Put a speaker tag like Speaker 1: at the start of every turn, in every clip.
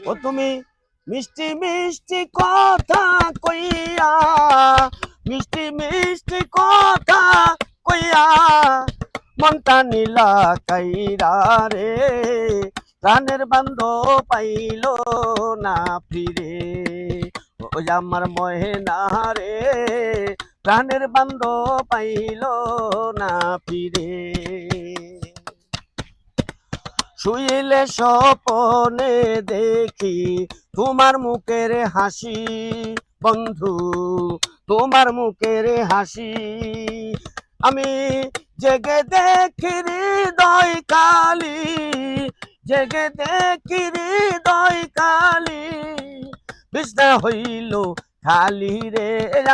Speaker 1: ও তুমি মিষ্টি মিষ্টি কথা কইয়া, মিষ্টি মিষ্টি কথা কইয়া মনটা নীলা কাইরা রে, প্রাণের বান্ধব পাইল না ফিরে। ওই আমার মহেনা রে, প্রাণের বান্ধব পাইল না ফিরে। শুইলে স্বপনে দেখি তোমার মুখের হাসি, বন্ধু তোমার মুখের হাসি। আমি জেগে দেখি হৃদয় কালি, জেগে দেখি হৃদয় কালি। বিষ্ণা হইল খালি রে,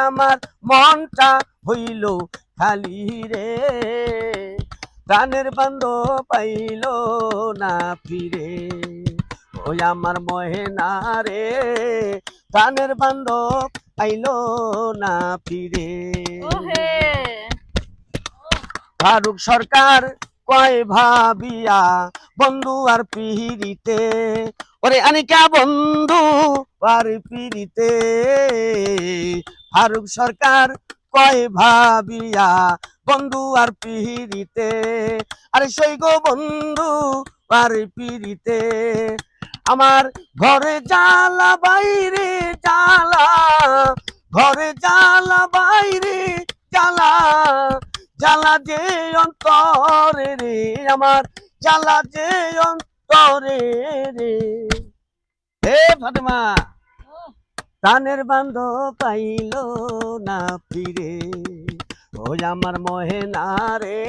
Speaker 1: আমার মনটা হইল খালি রে, প্রাণের বান্ধব পাইল না ফিরে। ওই আমার মহেনা রে, প্রাণের বান্ধব পাইল না ফিরে। ফারুক সরকার কয় ভাবিয়া বন্ধু আর পিহিরিতে, ওরে আনিকা বন্ধু আর পিরিতে। ফারুক সরকার কয় ভাবিয়া বন্ধু আর পিহিরিতে, আরে সই গো বন্ধু আর পিরিতে। আমার ঘরে জ্বালা বাইরে জ্বালা, ঘরে জ্বালা বাইরে জ্বালা, জ্বালা যে অন্তরে রে, আমার জ্বালা যে অন্তরে রে। হে ফাতেমা, প্রাণের বান্ধব পাইল না ফিরে। ওই আমার মহেনা রে,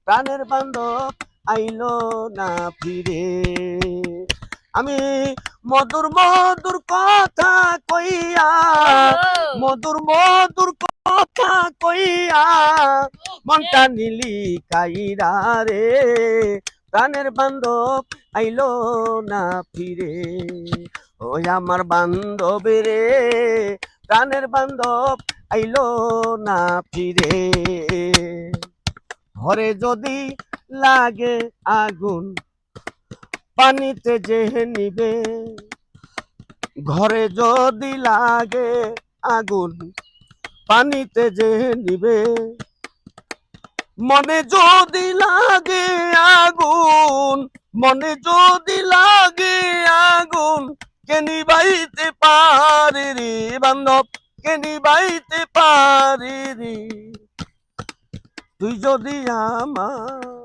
Speaker 1: প্রাণের বান্ধব আইল না ফিরে। আমি মধুর মধুর কথা কইয়া, মধুর মধুর কথা কইয়া মনটা নীলি কাইরা রে, প্রাণের বান্ধব আইল না ফিরে। ওই আমার বান্ধব রে, প্রাণের বান্ধব আইল না ফিরে। ঘরে যদি লাগে আগুন পানিতে যে নিবে, ঘরে যদি লাগে আগুন পানিতে যে নিবে, মনে যদি লাগে আগুন, মনে যদি লাগে আগুন, কে নিবাইতে পারে রে বান্ধব, কে নিবাইতে পারে রে। তুই যদি আমার